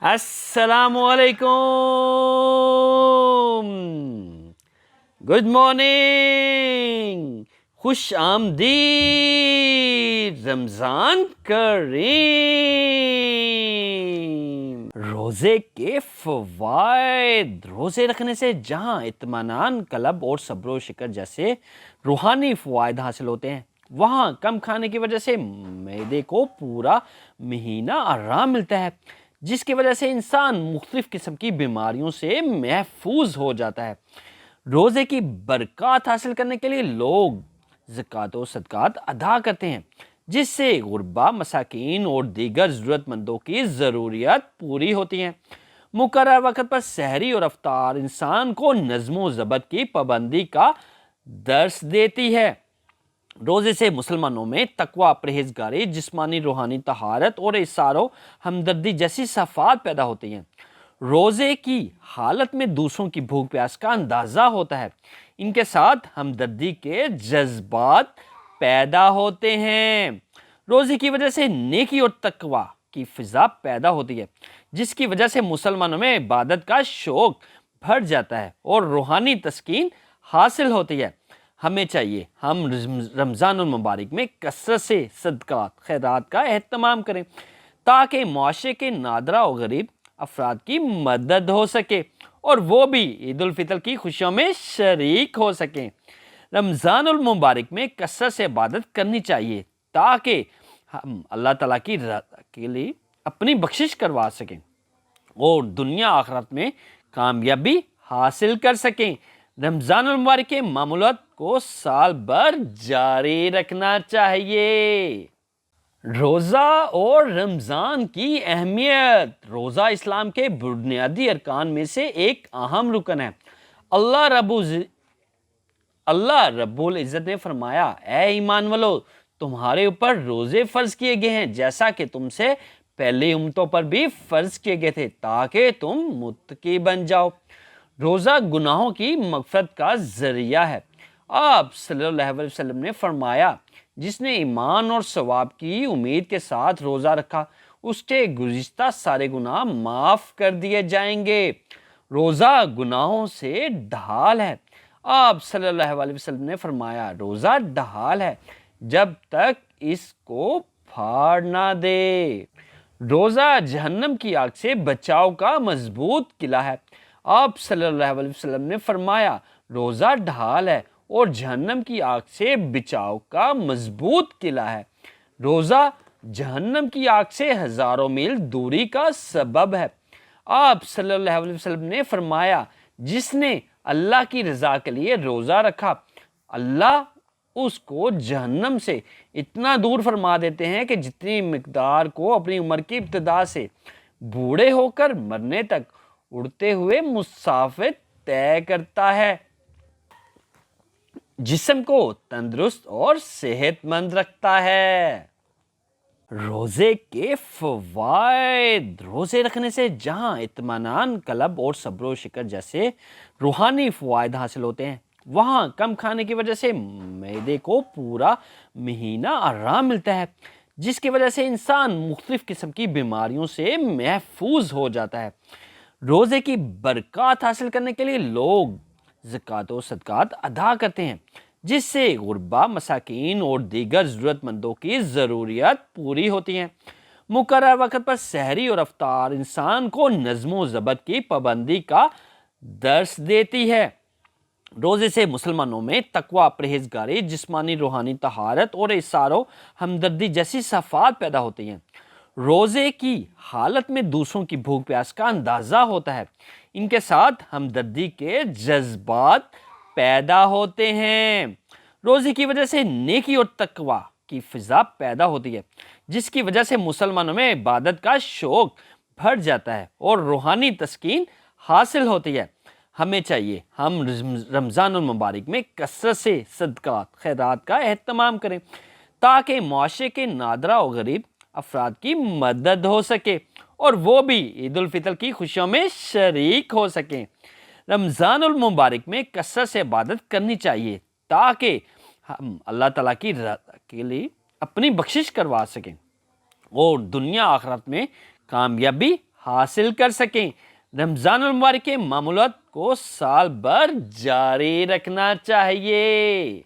السلام علیکم، good morning, خوش آمدید، رمضان کریم۔ روزے کے فوائد۔ روزے رکھنے سے جہاں اطمینان، قلب اور صبر و شکر جیسے روحانی فوائد حاصل ہوتے ہیں، وہاں کم کھانے کی وجہ سے معدے کو پورا مہینہ آرام ملتا ہے، جس کی وجہ سے انسان مختلف قسم کی بیماریوں سے محفوظ ہو جاتا ہے۔ روزے کی برکات حاصل کرنے کے لیے لوگ زکوٰۃ و صدقات ادا کرتے ہیں، جس سے غربا، مساکین اور دیگر ضرورت مندوں کی ضروریات پوری ہوتی ہیں۔ مقررہ وقت پر سحری اور افطار انسان کو نظم و ضبط کی پابندی کا درس دیتی ہے۔ روزے سے مسلمانوں میں تقویٰ، پرہیزگاری، جسمانی روحانی طہارت اور احسان و ہمدردی جیسی صفات پیدا ہوتی ہیں۔ روزے کی حالت میں دوسروں کی بھوک پیاس کا اندازہ ہوتا ہے، ان کے ساتھ ہمدردی کے جذبات پیدا ہوتے ہیں۔ روزے کی وجہ سے نیکی اور تقویٰ کی فضا پیدا ہوتی ہے، جس کی وجہ سے مسلمانوں میں عبادت کا شوق بڑھ جاتا ہے اور روحانی تسکین حاصل ہوتی ہے۔ ہمیں چاہیے ہم رمضان المبارک میں کثرت سے صدقات، خیرات کا اہتمام کریں، تاکہ معاشرے کے نادرہ و غریب افراد کی مدد ہو سکے اور وہ بھی عید الفطر کی خوشیوں میں شریک ہو سکیں۔ رمضان المبارک میں کثرت سے عبادت کرنی چاہیے تاکہ ہم اللہ تعالیٰ کی رضا کے لیے اپنی بخشش کروا سکیں اور دنیا آخرت میں کامیابی حاصل کر سکیں۔ رمضان المبارک کے معمولات کو سال بھر جاری رکھنا چاہیے۔ روزہ اور رمضان کی اہمیت۔ روزہ اسلام کے بنیادی ارکان میں سے ایک اہم رکن ہے۔ اللہ رب العزت نے فرمایا، اے ایمان والو، تمہارے اوپر روزے فرض کیے گئے ہیں جیسا کہ تم سے پہلی امتوں پر بھی فرض کیے گئے تھے تاکہ تم متقی بن جاؤ۔ روزہ گناہوں کی مغفرت کا ذریعہ ہے۔ آپ صلی اللہ علیہ وسلم نے فرمایا، جس نے ایمان اور ثواب کی امید کے ساتھ روزہ رکھا، اس کے گزشتہ سارے گناہ معاف کر دیے جائیں گے۔ روزہ گناہوں سے ڈھال ہے۔ آپ صلی اللہ علیہ وسلم نے فرمایا، روزہ ڈھال ہے جب تک اس کو پھاڑ نہ دے۔ روزہ جہنم کی آگ سے بچاؤ کا مضبوط قلعہ ہے۔ آپ صلی اللہ علیہ وسلم نے فرمایا، روزہ ڈھال ہے اور جہنم کی آگ سے بچاؤ کا مضبوط قلعہ ہے۔ روزہ جہنم کی آگ سے ہزاروں میل دوری کا سبب ہے۔ آپ صلی اللہ علیہ وسلم نے فرمایا، جس نے اللہ کی رضا کے لیے روزہ رکھا، اللہ اس کو جہنم سے اتنا دور فرما دیتے ہیں کہ جتنی مقدار کو اپنی عمر کی ابتدا سے بوڑھے ہو کر مرنے تک اڑتے ہوئے مسافر طے کرتا ہے، جسم کو تندرست اور صحت مند رکھتا ہے۔ روزے کے فوائد۔ روزے رکھنے سے جہاں اطمینان، قلب اور صبر و شکر جیسے روحانی فوائد حاصل ہوتے ہیں، وہاں کم کھانے کی وجہ سے معدے کو پورا مہینہ آرام ملتا ہے، جس کی وجہ سے انسان مختلف قسم کی بیماریوں سے محفوظ ہو جاتا ہے۔ روزے کی برکات حاصل کرنے کے لیے لوگ زکوٰۃ و صدقات ادا کرتے ہیں، جس سے غربا، مساکین اور دیگر ضرورت مندوں کی ضروریات پوری ہوتی ہیں۔ مقررہ وقت پر سحری اور افطار انسان کو نظم و ضبط کی پابندی کا درس دیتی ہے۔ روزے سے مسلمانوں میں تقویٰ، پرہیزگاری، جسمانی روحانی طہارت اور احسان و ہمدردی جیسی صفات پیدا ہوتی ہیں۔ روزے کی حالت میں دوسروں کی بھوک پیاس کا اندازہ ہوتا ہے، ان کے ساتھ ہمدردی کے جذبات پیدا ہوتے ہیں۔ روزے کی وجہ سے نیکی اور تقویٰ کی فضا پیدا ہوتی ہے، جس کی وجہ سے مسلمانوں میں عبادت کا شوق بڑھ جاتا ہے اور روحانی تسکین حاصل ہوتی ہے۔ ہمیں چاہیے ہم رمضان المبارک میں کثرت سے صدقات، خیرات کا اہتمام کریں، تاکہ معاشرے کے نادرہ و غریب افراد کی مدد ہو سکے اور وہ بھی عید الفطر کی خوشیوں میں شریک ہو سکیں۔ رمضان المبارک میں کثرت سے عبادت کرنی چاہیے تاکہ ہم اللہ تعالیٰ کی رضا کے لیے اپنی بخشش کروا سکیں اور دنیا آخرت میں کامیابی حاصل کر سکیں۔ رمضان المبارک کے معمولات کو سال بھر جاری رکھنا چاہیے۔